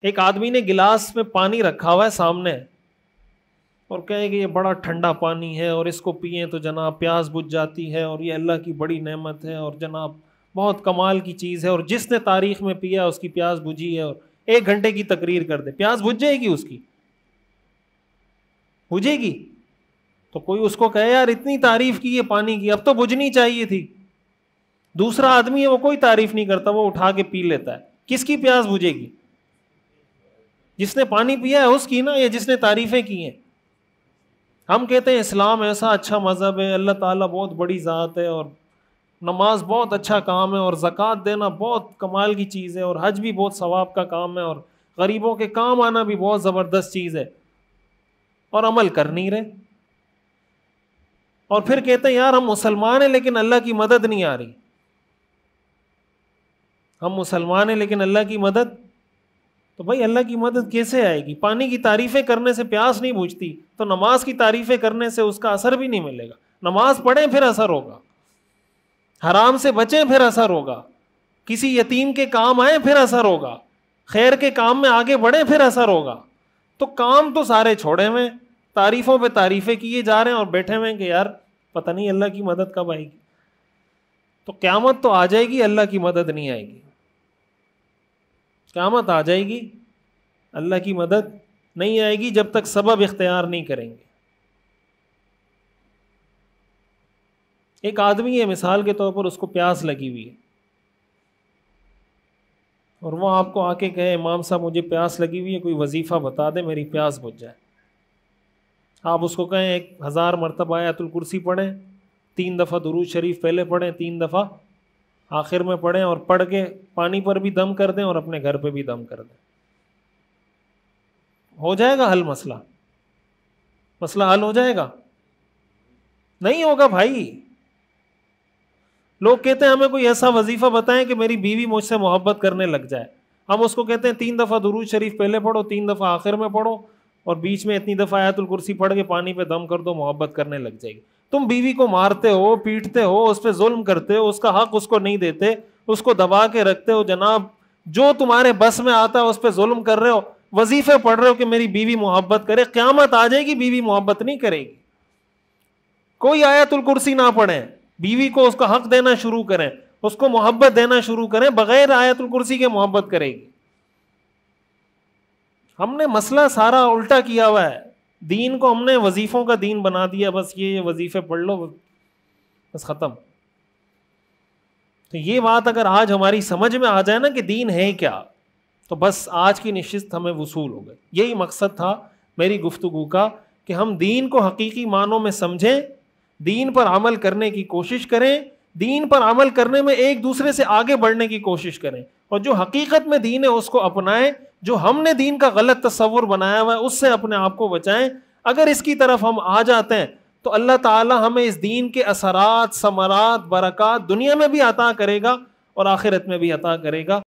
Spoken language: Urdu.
ایک آدمی نے گلاس میں پانی رکھا ہوا ہے سامنے اور کہے کہ یہ بڑا ٹھنڈا پانی ہے اور اس کو پئیں تو جناب پیاس بجھ جاتی ہے اور یہ اللہ کی بڑی نعمت ہے اور جناب بہت کمال کی چیز ہے، اور جس نے تاریخ میں پیا اس کی پیاس بجھی ہے، اور 1 گھنٹے کی تقریر کر دے، پیاس بجھ جائے گی؟ اس کی بجھے گی؟ تو کوئی اس کو کہے یار اتنی تعریف کی ہے پانی کی، اب تو بجھنی چاہیے تھی۔ دوسرا آدمی ہے وہ کوئی تعریف نہیں کرتا، وہ اٹھا کے پی لیتا ہے، کس کی پیاس بجھے گی؟ جس نے پانی پیا ہے اس کی نا، یا جس نے تعریفیں کی ہیں؟ ہم کہتے ہیں اسلام ایسا اچھا مذہب ہے، اللہ تعالیٰ بہت بڑی ذات ہے، اور نماز بہت اچھا کام ہے، اور زکوٰۃ دینا بہت کمال کی چیز ہے، اور حج بھی بہت ثواب کا کام ہے، اور غریبوں کے کام آنا بھی بہت زبردست چیز ہے، اور عمل کر نہیں رہے، اور پھر کہتے ہیں یار ہم مسلمان ہیں لیکن اللہ کی مدد نہیں آ رہی۔ ہم مسلمان ہیں لیکن اللہ کی مدد، تو بھائی اللہ کی مدد کیسے آئے گی؟ پانی کی تعریفیں کرنے سے پیاس نہیں بجھتی، تو نماز کی تعریفیں کرنے سے اس کا اثر بھی نہیں ملے گا۔ نماز پڑھیں پھر اثر ہوگا، حرام سے بچیں پھر اثر ہوگا، کسی یتیم کے کام آئیں پھر اثر ہوگا، خیر کے کام میں آگے بڑھیں پھر اثر ہوگا۔ تو کام تو سارے چھوڑے ہوئے، تعریفوں پہ تعریفیں کیے جا رہے ہیں، اور بیٹھے ہوئے کہ یار پتہ نہیں اللہ کی مدد کب آئے گی۔ تو قیامت تو آ جائے گی، اللہ کی مدد نہیں آئے گی۔ قیامت آ جائے گی، اللہ کی مدد نہیں آئے گی جب تک سبب اختیار نہیں کریں گے۔ ایک آدمی ہے مثال کے طور پر، اس کو پیاس لگی ہوئی ہے، اور وہ آپ کو آ کے کہے امام صاحب مجھے پیاس لگی ہوئی ہے، کوئی وظیفہ بتا دے میری پیاس بجھ جائے۔ آپ اس کو کہیں 1000 مرتبہ آیت الکرسی پڑھیں، 3 دفعہ درود شریف پہلے پڑھیں، 3 دفعہ آخر میں پڑھیں، اور پڑھ کے پانی پر بھی دم کر دیں اور اپنے گھر پہ بھی دم کر دیں، ہو جائے گا حل مسئلہ؟ مسئلہ حل ہو جائے گا؟ نہیں ہوگا بھائی۔ لوگ کہتے ہیں ہمیں کوئی ایسا وظیفہ بتائیں کہ میری بیوی مجھ سے محبت کرنے لگ جائے، ہم اس کو کہتے ہیں 3 دفعہ درود شریف پہلے پڑھو، 3 دفعہ آخر میں پڑھو، اور بیچ میں اتنی دفعہ آیت الکرسی پڑھ کے پانی پہ دم کر دو، محبت کرنے لگ جائے گی۔ تم بیوی کو مارتے ہو، پیٹتے ہو، اس پہ ظلم کرتے ہو، اس کا حق اس کو نہیں دیتے، اس کو دبا کے رکھتے ہو، جناب جو تمہارے بس میں آتا ہے اس پہ ظلم کر رہے ہو، وظیفے پڑھ رہے ہو کہ میری بیوی محبت کرے، قیامت آ جائے گی بیوی محبت نہیں کرے گی۔ کوئی آیت الکرسی نہ پڑھیں، بیوی کو اس کا حق دینا شروع کریں، اس کو محبت دینا شروع کریں، بغیر آیت الکرسی کے محبت کرے گی۔ ہم نے مسئلہ سارا الٹا کیا ہوا ہے، دین کو ہم نے وظیفوں کا دین بنا دیا، بس یہ وظیفے پڑھ لو بس ختم۔ تو یہ بات اگر آج ہماری سمجھ میں آ جائے نا کہ دین ہے کیا، تو بس آج کی نشست ہمیں وصول ہو گئی۔ یہی مقصد تھا میری گفتگو کا کہ ہم دین کو حقیقی معنوں میں سمجھیں، دین پر عمل کرنے کی کوشش کریں، دین پر عمل کرنے میں ایک دوسرے سے آگے بڑھنے کی کوشش کریں، اور جو حقیقت میں دین ہے اس کو اپنائیں، جو ہم نے دین کا غلط تصور بنایا ہوا ہے اس سے اپنے آپ کو بچائیں۔ اگر اس کی طرف ہم آ جاتے ہیں تو اللہ تعالی ہمیں اس دین کے اثرات، ثمرات، برکات دنیا میں بھی عطا کرے گا اور آخرت میں بھی عطا کرے گا۔